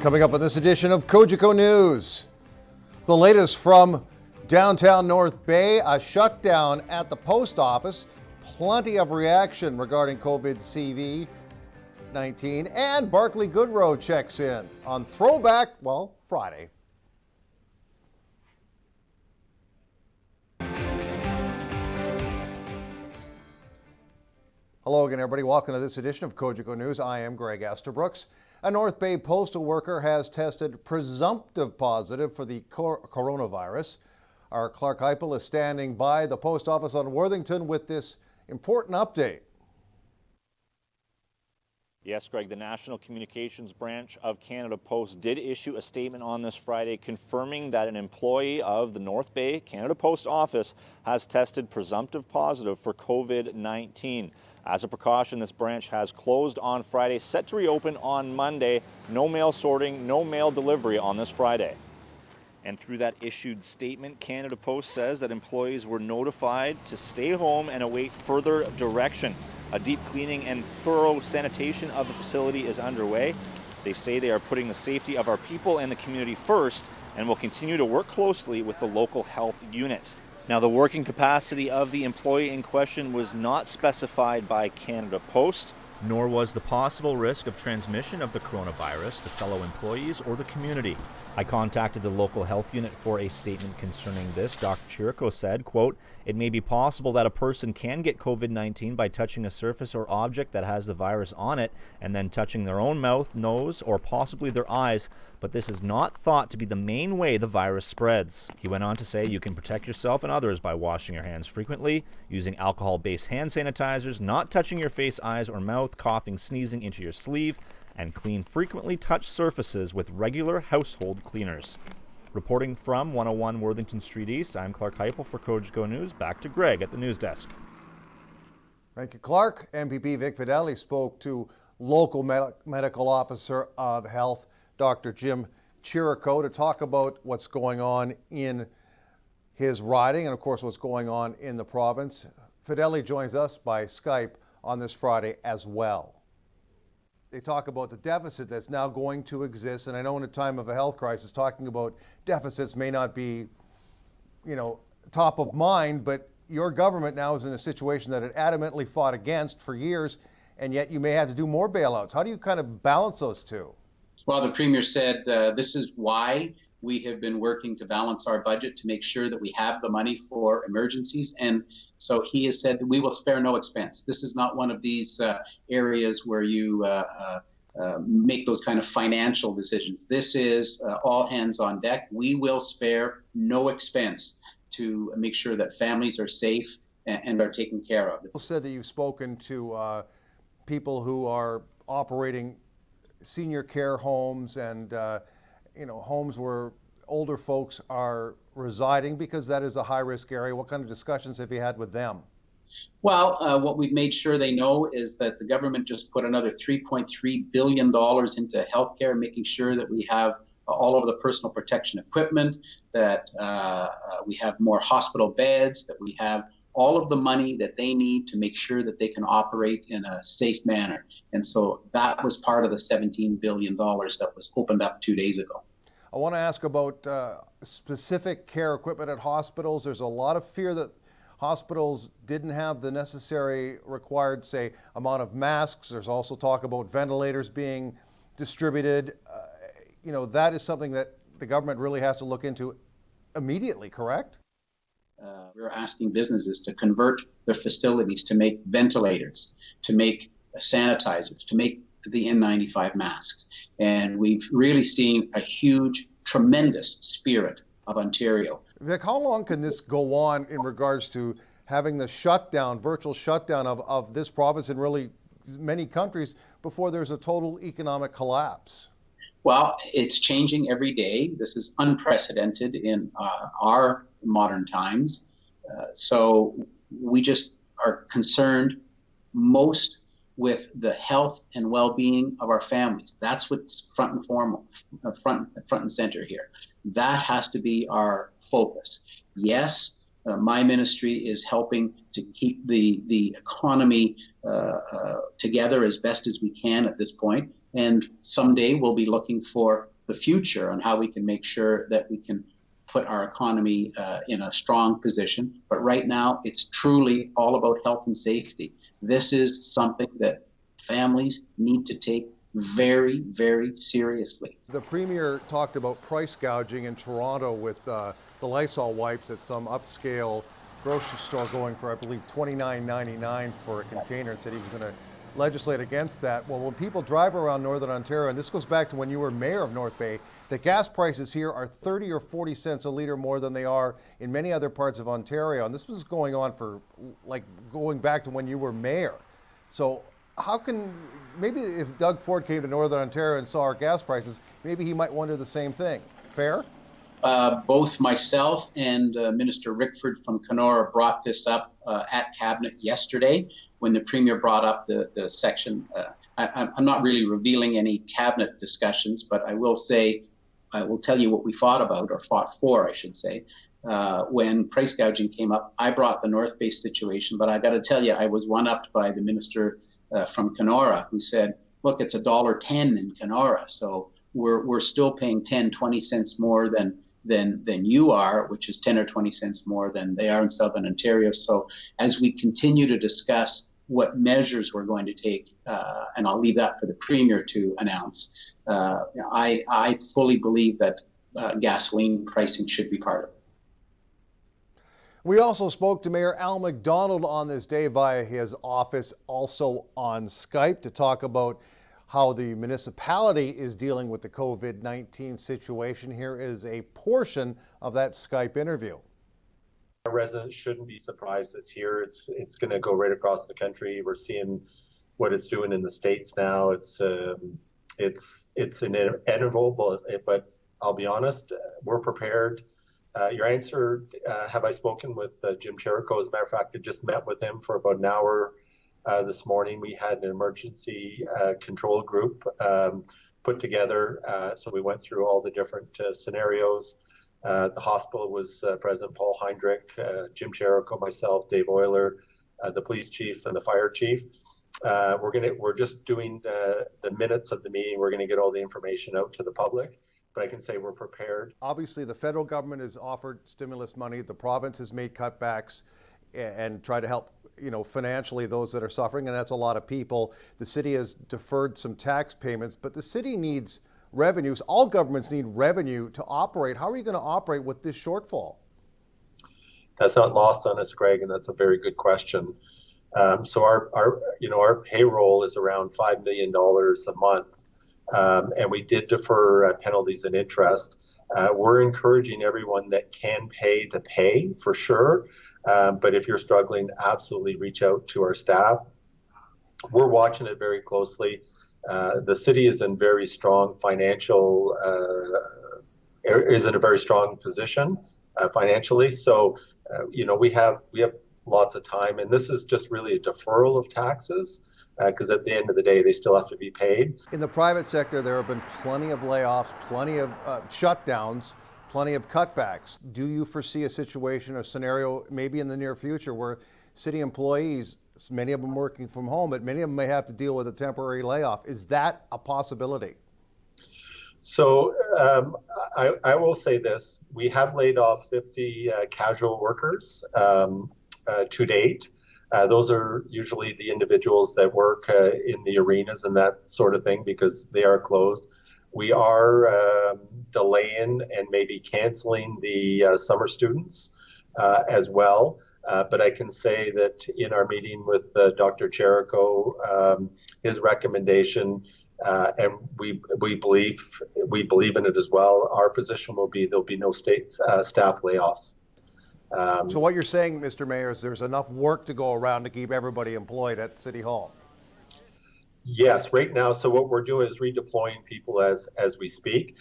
Coming up on this edition of Cogeco News, the latest from downtown North Bay, a shutdown at the post office, plenty of reaction regarding COVID-19, and Barclay Goodrow checks in on Throwback, Friday. Hello again, everybody. Welcome to this edition of Cogeco News. I am Greg Esterbrooks. A North Bay postal worker has tested presumptive positive for the coronavirus. Our Clark Heipel is standing by the post office on Worthington with this important update. Yes, Greg, the National Communications Branch of Canada Post did issue a statement on this Friday confirming that an employee of the North Bay Canada Post office has tested presumptive positive for COVID-19. As a precaution, this branch has closed on Friday, set to reopen on Monday. No mail sorting, no mail delivery on this Friday. And through that issued statement, Canada Post says that employees were notified to stay home and await further direction. A deep cleaning and thorough sanitation of the facility is underway. They say they are putting the safety of our people and the community first and will continue to work closely with the local health unit. Now, the working capacity of the employee in question was not specified by Canada Post, nor was the possible risk of transmission of the coronavirus to fellow employees or the community. I contacted the local health unit for a statement concerning this. Dr. Cogeco said, quote, "It may be possible that a person can get COVID-19 by touching a surface or object that has the virus on it and then touching their own mouth, nose, or possibly their eyes, but this is not thought to be the main way the virus spreads." He went on to say you can protect yourself and others by washing your hands frequently, using alcohol-based hand sanitizers, not touching your face, eyes, or mouth, coughing, sneezing into your sleeve, and clean frequently touched surfaces with regular household cleaners. Reporting from 101 Worthington Street East, I'm Clark Heipel for Cogeco News. Back to Greg at the news desk. Thank you, Clark. MPP Vic Fideli spoke to local medical officer of health, Dr. Jim Chirico, to talk about what's going on in his riding and, of course, what's going on in the province. Fideli joins us by Skype on this Friday as well. They talk about the deficit that's now going to exist, and I know in a time of a health crisis, talking about deficits may not be, top of mind, but your government now is in a situation that it adamantly fought against for years, and yet you may have to do more bailouts. How do you kind of balance those two? Well, the Premier said this is why we have been working to balance our budget to make sure that we have the money for emergencies. And so he has said that we will spare no expense. This is not one of these areas where you make those kind of financial decisions. This is all hands on deck. We will spare no expense to make sure that families are safe and are taken care of. You said that you've spoken to people who are operating senior care homes and homes where older folks are residing, because that is a high-risk area. What kind of discussions have you had with them? Well, what we've made sure they know is that the government just put another $3.3 billion into healthcare, making sure that we have all of the personal protection equipment, that we have more hospital beds, that we have all of the money that they need to make sure that they can operate in a safe manner. And so that was part of the $17 billion that was opened up 2 days ago. I want to ask about specific care equipment at hospitals. There's a lot of fear that hospitals didn't have the necessary required, say, amount of masks. There's also talk about ventilators being distributed. That is something that the government really has to look into immediately, correct? We're asking businesses to convert their facilities to make ventilators, to make sanitizers, to make the N95 masks. And we've really seen a huge, tremendous spirit of Ontario. Vic, how long can this go on in regards to having the virtual shutdown of this province and really many countries before there's a total economic collapse? Well, it's changing every day. This is unprecedented in our modern times. So we just are concerned most with the health and well-being of our families. That's what's front and center here. That has to be our focus. Yes, My ministry is helping to keep the economy together as best as we can at this point. And someday we'll be looking for the future on how we can make sure that we can put our economy in a strong position. But right now, it's truly all about health and safety. This is something that families need to take very, very seriously. The Premier talked about price gouging in Toronto with the Lysol wipes at some upscale grocery store going for, I believe, $29.99 for a container, and said he was going to legislate against that. Well, when people drive around Northern Ontario, and this goes back to when you were mayor of North Bay, the gas prices here are 30 or 40 cents a litre more than they are in many other parts of Ontario. And this was going on for, like, going back to when you were mayor. So how can, maybe if Doug Ford came to Northern Ontario and saw our gas prices, maybe he might wonder the same thing. Fair? Both myself and Minister Rickford from Kenora brought this up at Cabinet yesterday when the Premier brought up the section. I'm not really revealing any Cabinet discussions, but I will tell you what we fought about, or fought for, I should say. When price gouging came up, I brought the North Bay situation, but I got to tell you, I was one-upped by the Minister from Kenora, who said, look, it's $1.10 in Kenora, so we're still paying 10, 20 cents more than you are, which is 10 or 20 cents more than they are in Southern Ontario. So as we continue to discuss what measures we're going to take, and I'll leave that for the Premier to announce, I fully believe that gasoline pricing should be part of it. We also spoke to Mayor Al MacDonald on this day via his office, also on Skype, to talk about how the municipality is dealing with the COVID-19 situation. Here is a portion of that Skype interview. Our residents shouldn't be surprised it's here. It's going to go right across the country. We're seeing what it's doing in the States now. It's inevitable, but I'll be honest, we're prepared. Your answer, have I spoken with Jim Cherico? As a matter of fact, I just met with him for about an hour this morning. We had an emergency control group put together. So we went through all the different scenarios. The hospital was President Paul Heinrich, Jim Cherico, myself, Dave Euler, the police chief, and the fire chief. We're just doing the minutes of the meeting. We're going to get all the information out to the public. But I can say we're prepared. Obviously, the federal government has offered stimulus money. The province has made cutbacks and try to help, financially those that are suffering, and that's a lot of people. The city has deferred some tax payments, but the city needs revenues. All governments need revenue to operate. How are you going to operate with this shortfall? That's not lost on us, Greg, and that's a very good question. So our payroll is around $5 million a month. And we did defer penalties and interest. We're encouraging everyone that can pay to pay, for sure. But if you're struggling, absolutely reach out to our staff. We're watching it very closely. The city is in very strong financial, is in a very strong position financially. So, we have lots of time, and this is just really a deferral of taxes. Because at the end of the day, they still have to be paid. In the private sector, there have been plenty of layoffs, plenty of shutdowns, plenty of cutbacks. Do you foresee a situation or scenario maybe in the near future where city employees, many of them working from home, but many of them may have to deal with a temporary layoff? Is that a possibility? So I will say this. We have laid off 50 casual workers to date. Those are usually the individuals that work in the arenas and that sort of thing, because they are closed. We are delaying and maybe canceling the summer students as well. But I can say that in our meeting with Dr. Cherico, his recommendation, and we believe in it as well, our position will be there'll be no state staff layoffs. So what you're saying, Mr. Mayor, is there's enough work to go around to keep everybody employed at City Hall? Yes, right now. So what we're doing is redeploying people as we speak.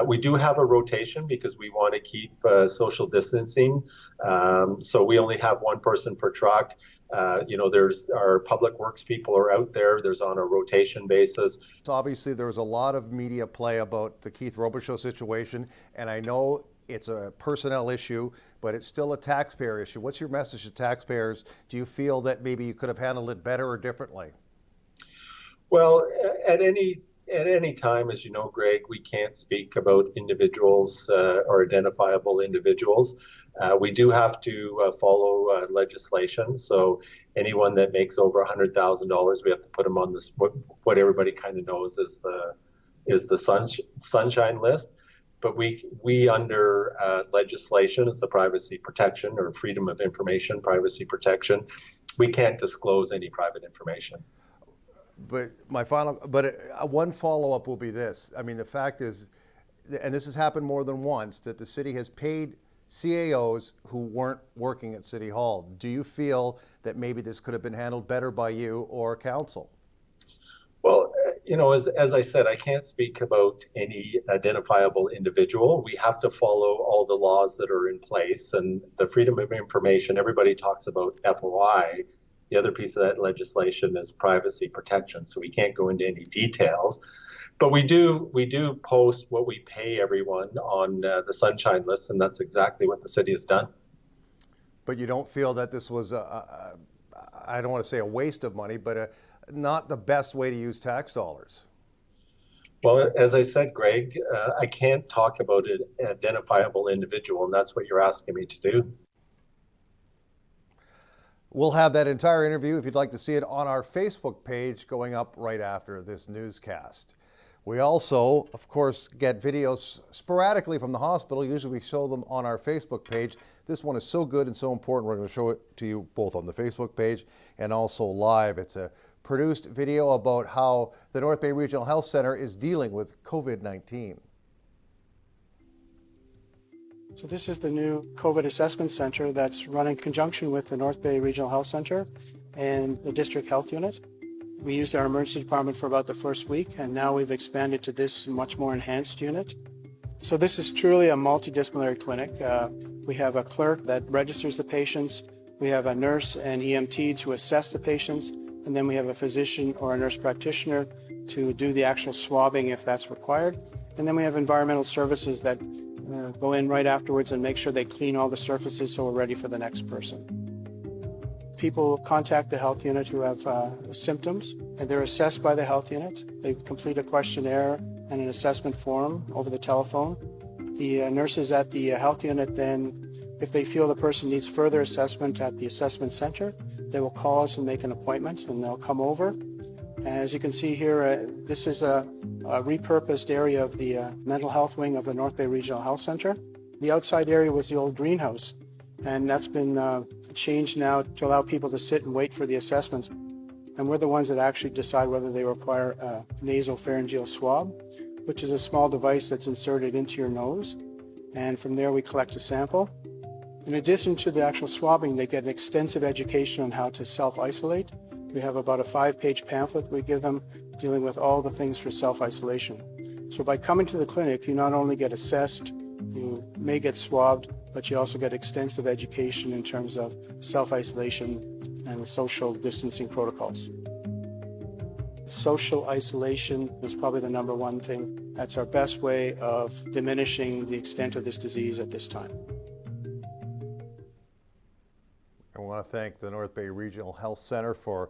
We do have a rotation because we want to keep social distancing. So we only have one person per truck. There's our public works people are out there. There's on a rotation basis. So obviously there was a lot of media play about the Keith Robichaud situation, and I know it's a personnel issue, but it's still a taxpayer issue. What's your message to taxpayers? Do you feel that maybe you could have handled it better or differently? Well, at any time, as you know, Greg, we can't speak about individuals or identifiable individuals. We do have to follow legislation. So anyone that makes over $100,000, we have to put them on this what everybody kind of knows is the sunshine list. But we under legislation is the privacy protection or freedom of information privacy protection. We can't disclose any private information. But one follow-up will be this. I mean, the fact is, and this has happened more than once, that the city has paid CAOs who weren't working at City Hall. Do you feel that maybe this could have been handled better by you or council? Well, as I said, I can't speak about any identifiable individual. We have to follow all the laws that are in place, and the freedom of information, everybody talks about FOI. The other piece of that legislation is privacy protection, so we can't go into any details. But we do post what we pay everyone on the sunshine list, and that's exactly what the city has done. But you don't feel that this was I don't want to say a waste of money, but not the best way to use tax dollars? Well, as I said, Greg, I can't talk about an identifiable individual, and that's what you're asking me to do. We'll have that entire interview, if you'd like to see it, on our Facebook page going up right after this newscast. We also, of course, get videos sporadically from the hospital. Usually we show them on our Facebook page. This one is so good and so important, we're going to show it to you both on the Facebook page and also live. It's a produced video about how the North Bay Regional Health Center is dealing with COVID-19. So this is the new COVID Assessment Center that's run in conjunction with the North Bay Regional Health Center and the District Health Unit. We used our emergency department for about the first week, and now we've expanded to this much more enhanced unit. So this is truly a multidisciplinary clinic. We have a clerk that registers the patients. We have a nurse and EMT to assess the patients, and then we have a physician or a nurse practitioner to do the actual swabbing if that's required. And then we have environmental services that go in right afterwards and make sure they clean all the surfaces so we're ready for the next person. People contact the health unit who have symptoms, and they're assessed by the health unit. They complete a questionnaire and an assessment form over the telephone. The nurses at the health unit then, if they feel the person needs further assessment at the assessment center, they will call us and make an appointment, and they'll come over. As you can see here, this is a repurposed area of the mental health wing of the North Bay Regional Health Center. The outside area was the old greenhouse, and that's been changed now to allow people to sit and wait for the assessments. And we're the ones that actually decide whether they require a nasopharyngeal swab, which is a small device that's inserted into your nose. And from there we collect a sample. In addition to the actual swabbing, they get an extensive education on how to self-isolate. We have about a 5-page pamphlet we give them dealing with all the things for self-isolation. So by coming to the clinic, you not only get assessed, you may get swabbed, but you also get extensive education in terms of self-isolation and social distancing protocols. Social isolation is probably the number one thing. That's our best way of diminishing the extent of this disease at this time. I want to thank the North Bay Regional Health Center for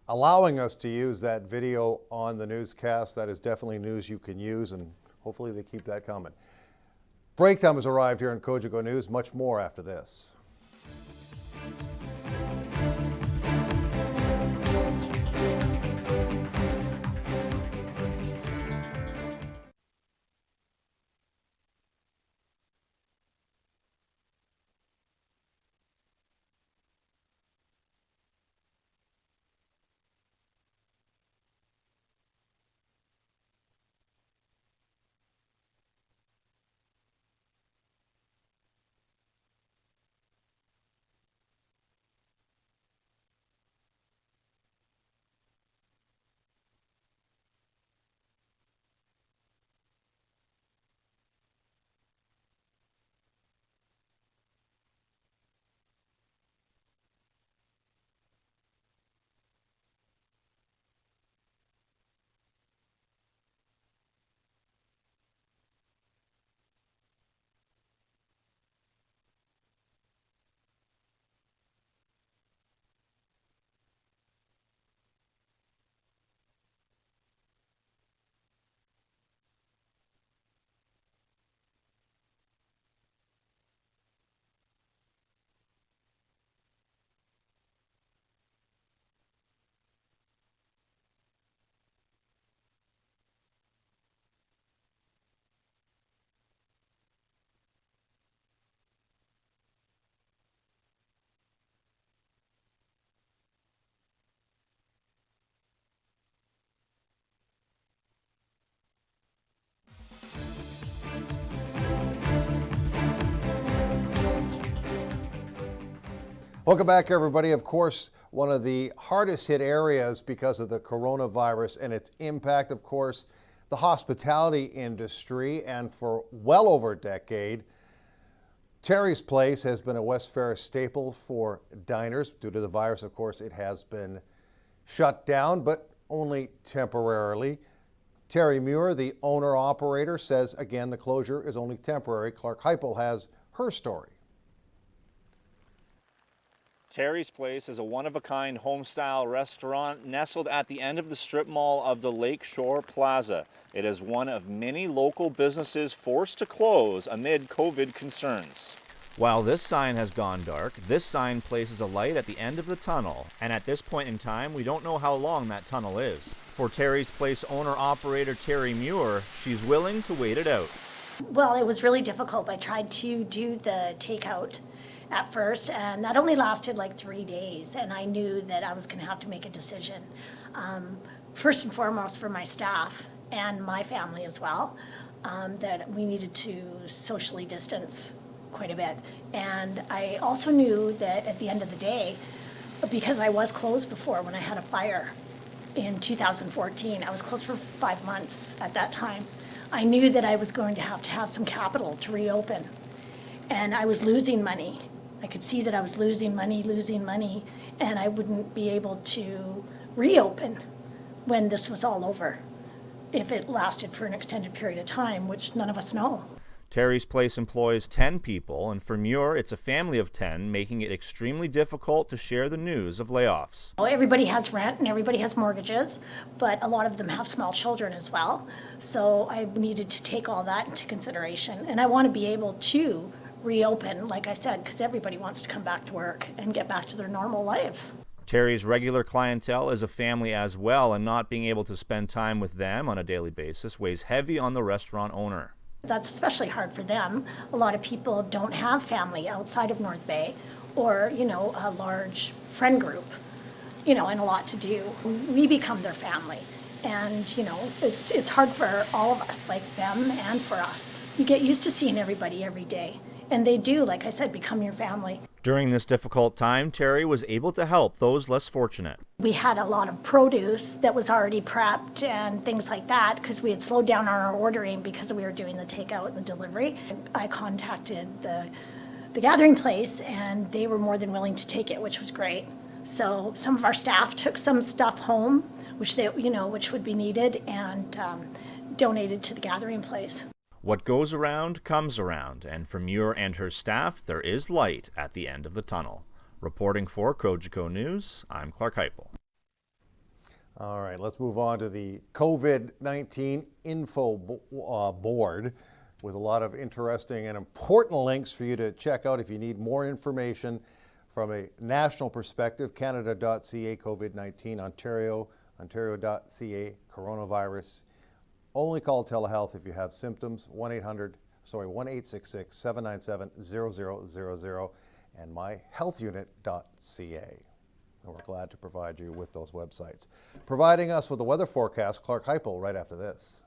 allowing us to use that video on the newscast. That is definitely news you can use, and hopefully they keep that coming. Break time has arrived here in Cogeco News. Much more after this. Welcome back, everybody. Of course, one of the hardest hit areas because of the coronavirus and its impact, of course, the hospitality industry. And for well over a decade, Terry's Place has been a West Ferris staple for diners. Due to the virus, of course, it has been shut down, but only temporarily. Terry Muir, the owner-operator, says, again, the closure is only temporary. Clark Heipel has her story. Terry's Place is a one-of-a-kind home-style restaurant nestled at the end of the strip mall of the Lakeshore Plaza. It is one of many local businesses forced to close amid COVID concerns. While this sign has gone dark, this sign places a light at the end of the tunnel, and at this point in time, we don't know how long that tunnel is. For Terry's Place owner-operator Terry Muir, she's willing to wait it out. Well, it was really difficult. I tried to do the takeout at first, and that only lasted like 3 days, and I knew that I was going to have to make a decision. First and foremost for my staff and my family as well, that we needed to socially distance quite a bit. And I also knew that at the end of the day, because I was closed before when I had a fire in 2014, I was closed for 5 months at that time. I knew that I was going to have some capital to reopen, and I was losing money. I could see that I was losing money, and I wouldn't be able to reopen when this was all over, if it lasted for an extended period of time, which none of us know. Terry's Place employs 10 people, and for Muir, it's a family of 10, making it extremely difficult to share the news of layoffs. Everybody has rent and everybody has mortgages, but a lot of them have small children as well. So I needed to take all that into consideration, and I want to be able to reopen, like I said, because everybody wants to come back to work and get back to their normal lives. Terry's regular clientele is a family as well, and not being able to spend time with them on a daily basis weighs heavy on the restaurant owner. That's especially hard for them. A lot of people don't have family outside of North Bay, or, a large friend group, and a lot to do. We become their family, and, it's hard for all of us, like them and for us. You get used to seeing everybody every day, and they do, like I said, become your family. During this difficult time, Terry was able to help those less fortunate. We had a lot of produce that was already prepped and things like that, because we had slowed down on our ordering because we were doing the takeout and the delivery. I contacted the gathering place, and they were more than willing to take it, which was great. So some of our staff took some stuff home, which would be needed, and donated to the gathering place. What goes around comes around, and for Muir and her staff, there is light at the end of the tunnel. Reporting for Cogeco News, I'm Clark Heipel. All right, let's move on to the COVID-19 info board with a lot of interesting and important links for you to check out if you need more information from a national perspective. Canada.ca COVID-19, Ontario.ca coronavirus. Only call telehealth if you have symptoms, 1-866-797-0000, and myhealthunit.ca. And we're glad to provide you with those websites. Providing us with the weather forecast, Clark Heipel, right after this.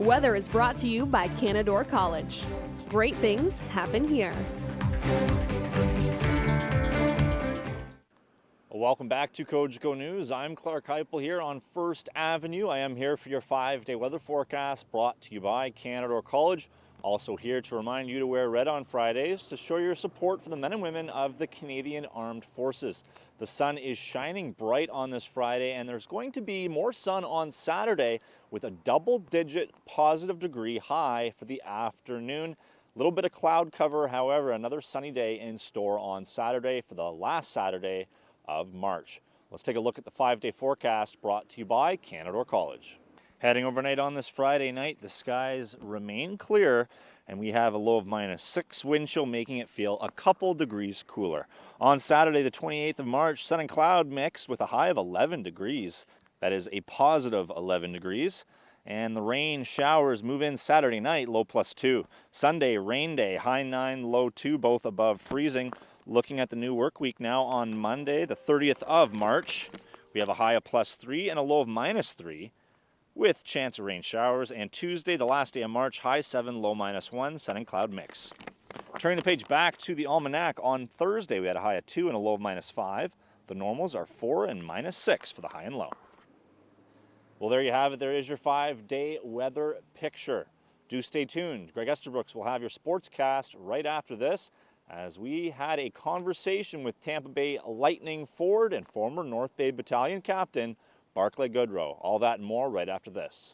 Weather is brought to you by Canadore College. Great things happen here. Welcome back to Cogeco News. I'm Clark Heupel here on First Avenue. I am here for your 5-day weather forecast brought to you by Canadore College. Also here to remind you to wear red on Fridays to show your support for the men and women of the Canadian Armed Forces. The sun is shining bright on this Friday, and there's going to be more sun on Saturday with a double-digit positive degree high for the afternoon. A little bit of cloud cover, however, another sunny day in store on Saturday for the last Saturday of March. Let's take a look at the 5-day forecast brought to you by Canadore College. Heading overnight on this Friday night, the skies remain clear and we have a low of -6 wind chill, making it feel a couple degrees cooler. On Saturday, the 28th of March, sun and cloud mix with a high of 11 degrees. That is a positive 11 degrees. And the rain showers move in Saturday night, low +2. Sunday, rain day, high 9, low 2, both above freezing. Looking at the new work week now on Monday, the 30th of March, we have a high of +3 and a low of -3 with chance of rain showers. And Tuesday, the last day of March, high 7, low -1, sun and cloud mix. Turning the page back to the almanac, on Thursday, we had a high of 2 and a low of -5. The normals are 4 and -6 for the high and low. Well, there you have it. There is your 5-day weather picture. Do stay tuned. Greg Esterbrooks will have your sportscast right after this, as we had a conversation with Tampa Bay Lightning forward and former North Bay Battalion captain, Barclay Goodrow. All that and more right after this.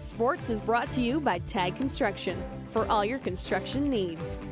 Sports is brought to you by Tag Construction for all your construction needs.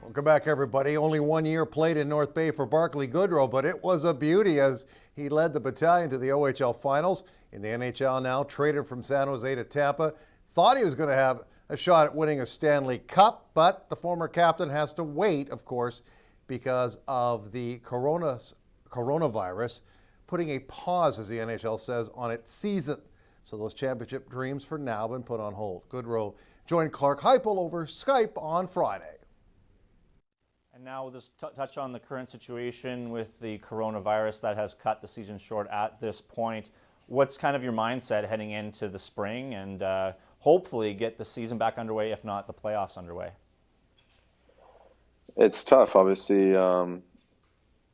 Welcome back, everybody. Only 1 year played in North Bay for Barclay Goodrow, but it was a beauty as he led the battalion to the OHL finals. In the NHL now, traded from San Jose to Tampa. Thought he was going to have a shot at winning a Stanley Cup, but the former captain has to wait, of course, because of the coronavirus, putting a pause, as the NHL says, on its season. So those championship dreams for now have been put on hold. Goodrow joined Clark Heupel over Skype on Friday. And now we'll just touch on the current situation with the coronavirus that has cut the season short at this point. What's kind of your mindset heading into the spring and hopefully get the season back underway, if not the playoffs underway? It's tough, obviously.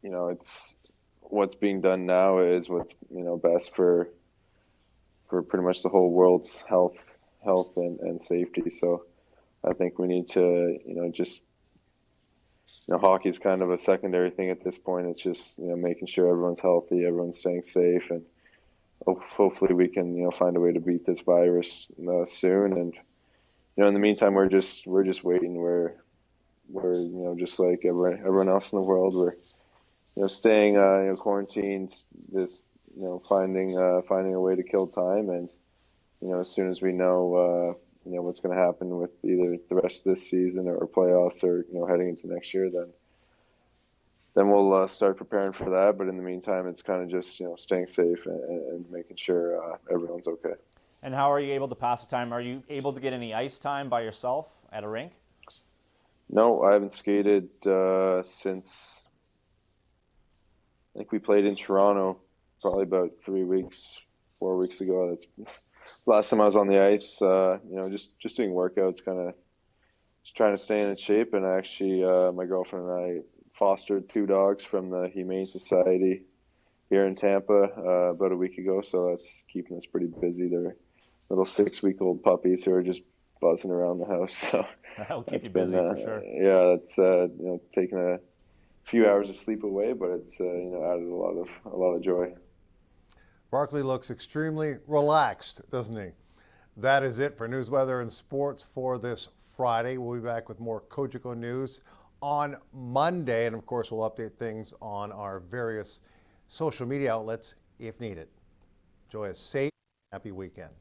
It's what's being done now is what's best for pretty much the whole world's health and safety. So I think we need to just hockey's kind of a secondary thing at this point. It's just making sure everyone's healthy, everyone's staying safe, and hopefully we can find a way to beat this virus soon. And in the meantime, we're just waiting. We're just like everyone else in the world. We're staying quarantined, just finding a way to kill time, and as soon as we know, what's going to happen with either the rest of this season or playoffs or, heading into next year, then we'll start preparing for that. But in the meantime, it's kind of just, staying safe and making sure everyone's okay. And how are you able to pass the time? Are you able to get any ice time by yourself at a rink? No, I haven't skated since I think we played in Toronto probably about 4 weeks ago. That's last time I was on the ice. Just doing workouts, kind of just trying to stay in shape. And actually, my girlfriend and I fostered 2 dogs from the Humane Society here in Tampa about a week ago. So that's keeping us pretty busy. They're little 6-week-old puppies who are just buzzing around the house. So That'll keep you busy for sure. Yeah, it's taking a few hours of sleep away, but it's added a lot of joy. Barkley looks extremely relaxed, doesn't he? That is it for news, weather, and sports for this Friday. We'll be back with more Cogeco news on Monday, and of course, we'll update things on our various social media outlets if needed. Enjoy a safe, happy weekend.